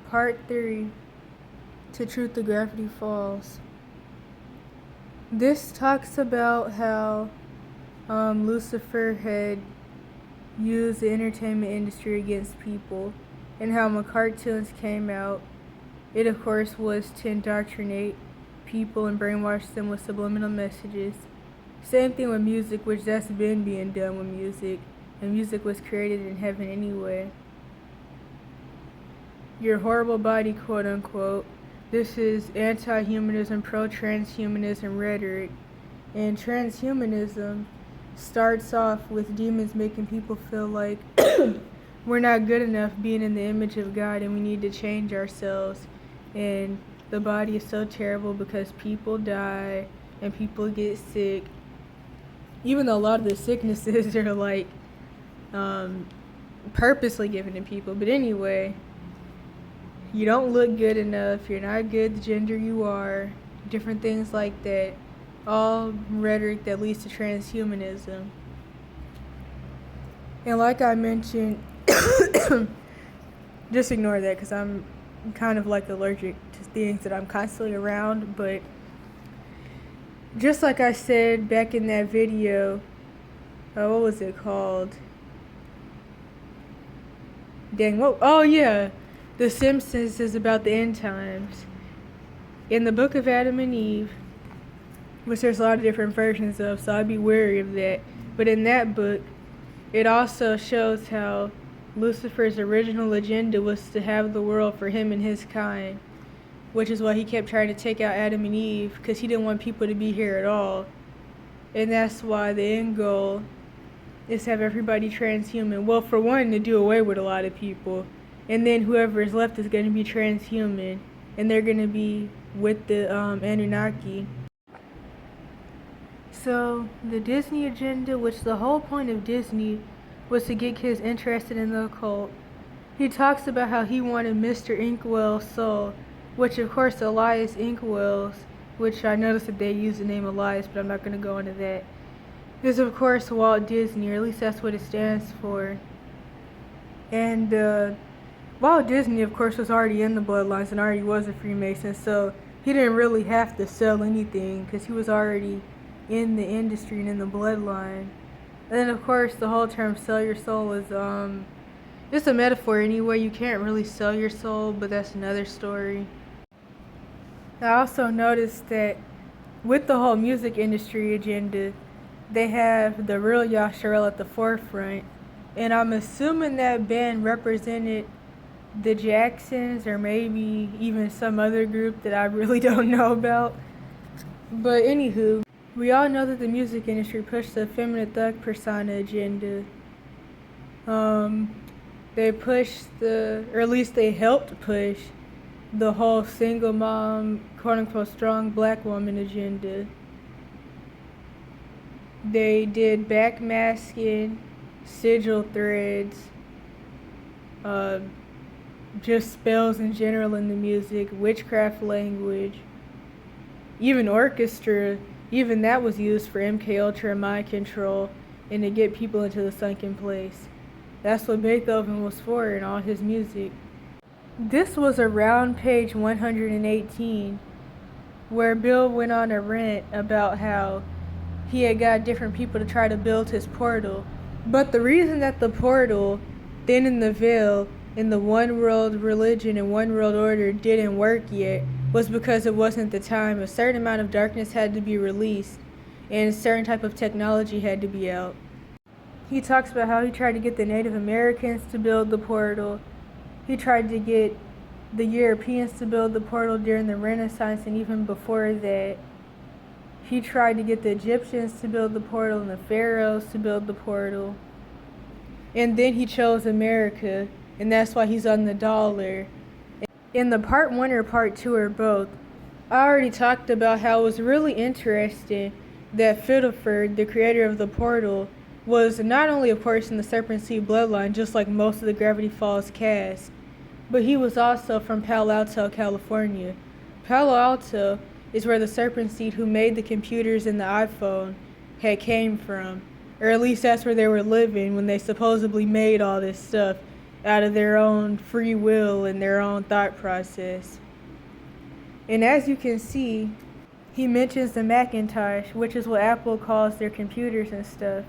Part 3, To Truth the Gravity Falls. This talks about how Lucifer had used the entertainment industry against people, and how when cartoons came out, it of course was to indoctrinate people and brainwash them with subliminal messages. Same thing with music, which that's been being done with music, and music was created in heaven anyway. Your horrible body, quote unquote. This is anti-humanism, pro-transhumanism rhetoric. And transhumanism starts off with demons making people feel like we're not good enough being in the image of God and we need to change ourselves. And the body is so terrible because people die and people get sick. Even though a lot of the sicknesses are like purposely given to people. But anyway, you don't look good enough, you're not good the gender you are, different things like that. All rhetoric that leads to transhumanism. And like I mentioned, just ignore that because I'm kind of like allergic to things that I'm constantly around. But just like I said back in that video, what was it called? Oh yeah. The Simpsons is about the end times. In the book of Adam and Eve, which there's a lot of different versions of, so I'd be wary of that. But in that book, it also shows how Lucifer's original agenda was to have the world for him and his kind, which is why he kept trying to take out Adam and Eve, because he didn't want people to be here at all. And that's why the end goal is to have everybody transhuman. Well, for one, to do away with a lot of people. And then whoever is left is going to be transhuman, and they're going to be with the Anunnaki. So the Disney agenda, which the whole point of Disney was to get kids interested in the occult. He talks about how he wanted Mr. Inkwell's soul, which of course Elias Inkwell's, which I noticed that they use the name Elias, but I'm not going to go into that, is of course Walt Disney, or at least that's what it stands for. And Walt Disney, of course, was already in the bloodlines and already was a Freemason, so he didn't really have to sell anything because he was already in the industry and in the bloodline. And then, of course, the whole term "sell your soul" is just a metaphor anyway. You can't really sell your soul, but that's another story. I also noticed that with the whole music industry agenda, they have the real Yasharel at the forefront, and I'm assuming that band represented the Jacksons, or maybe even some other group that I really don't know about. But anywho, we all know that the music industry pushed the feminine thug persona agenda. They pushed or at least they helped push the whole single mom, quote unquote strong black woman agenda. They did backmasking, sigil threads, just spells in general in the music, witchcraft language, even orchestra, even that was used for MK Ultra and mind control and to get people into the sunken place. That's what Beethoven was for in all his music. This was around page 118, where Bill went on a rant about how he had got different people to try to build his portal. But the reason that the portal, thin in the veil, in the one world religion and one world order didn't work yet was because it wasn't the time. A certain amount of darkness had to be released and a certain type of technology had to be out. He talks about how he tried to get the Native Americans to build the portal. He tried to get the Europeans to build the portal during the Renaissance and even before that. He tried to get the Egyptians to build the portal and the pharaohs to build the portal. And then he chose America, and that's why he's on the dollar. In the part 1 or part 2 or both, I already talked about how it was really interesting that Fiddleford, the creator of the portal, was not only of course in the Serpent Seed bloodline, just like most of the Gravity Falls cast, but he was also from Palo Alto, California. Palo Alto is where the Serpent Seed who made the computers and the iPhone came from. Or at least that's where they were living when they supposedly made all this stuff. out of their own free will and their own thought process. And as you can see, he mentions the Macintosh, which is what Apple calls their computers and stuff.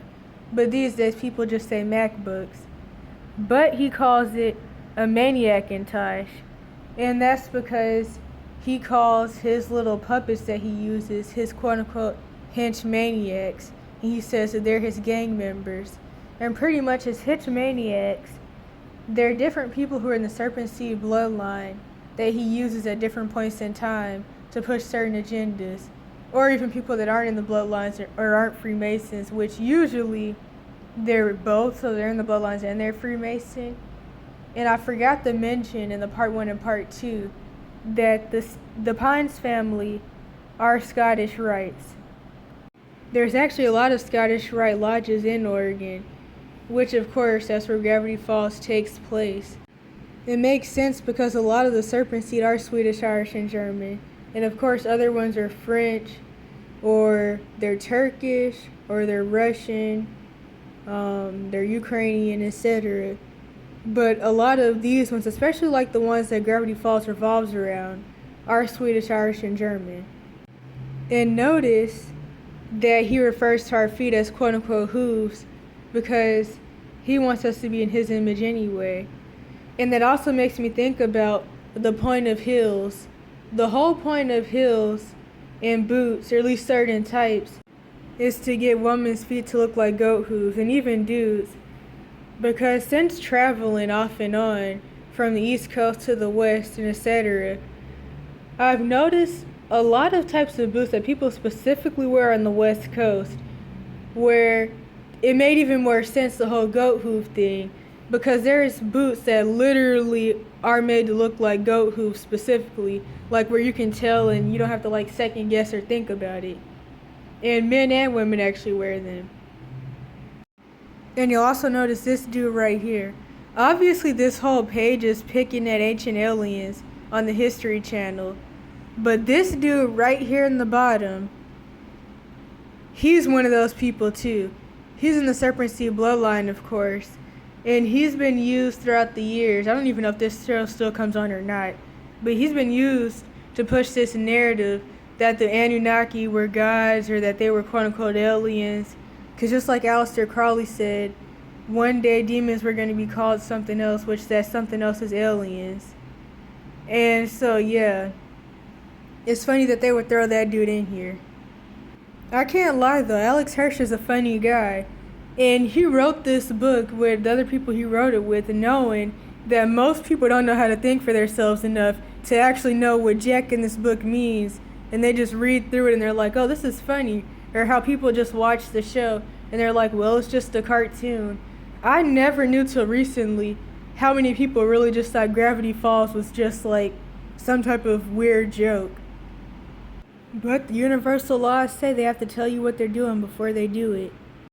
But these days people just say MacBooks. But he calls it a Maniacintosh. And that's because he calls his little puppets that he uses his quote-unquote hench maniacs. And he says that they're his gang members. And pretty much his hench maniacs, they're different people who are in the Serpent Seed bloodline that he uses at different points in time to push certain agendas. Or even people that aren't in the bloodlines or aren't Freemasons, which usually they're both, so they're in the bloodlines and they're Freemason. And I forgot to mention in the part 1 and part 2 that the Pines family are Scottish Rites. There's actually a lot of Scottish Rite lodges in Oregon, which of course that's where Gravity Falls takes place. It makes sense because a lot of the Serpent Seed are Swedish, Irish, and German. And of course other ones are French, or they're Turkish, or they're Russian, they're Ukrainian, etc. But a lot of these ones, especially like the ones that Gravity Falls revolves around, are Swedish, Irish, and German. And notice that he refers to our feet as quote-unquote hooves because he wants us to be in his image anyway. And that also makes me think about the point of heels. The whole point of heels and boots, or at least certain types, is to get women's feet to look like goat hooves, and even dudes. Because since traveling off and on from the East Coast to the West and etc., I've noticed a lot of types of boots that people specifically wear on the West Coast, where it made even more sense, the whole goat hoof thing, because there's boots that literally are made to look like goat hooves specifically, like where you can tell and you don't have to like second guess or think about it. And men and women actually wear them. And you'll also notice this dude right here. Obviously this whole page is picking at Ancient Aliens on the History Channel. But this dude right here in the bottom, he's one of those people too. He's in the Serpent Seed bloodline, of course. And he's been used throughout the years. I don't even know if this show still comes on or not. But he's been used to push this narrative that the Anunnaki were gods or that they were quote-unquote aliens. Because just like Aleister Crowley said, one day demons were going to be called something else, which that something else is aliens. And so, yeah. It's funny that they would throw that dude in here. I can't lie though, Alex Hirsch is a funny guy. And he wrote this book with the other people he wrote it with, knowing that most people don't know how to think for themselves enough to actually know what Jack in this book means. And they just read through it and they're like, oh, this is funny. Or how people just watch the show and they're like, well, it's just a cartoon. I never knew till recently how many people really just thought Gravity Falls was just like some type of weird joke. But the universal laws say they have to tell you what they're doing before they do it.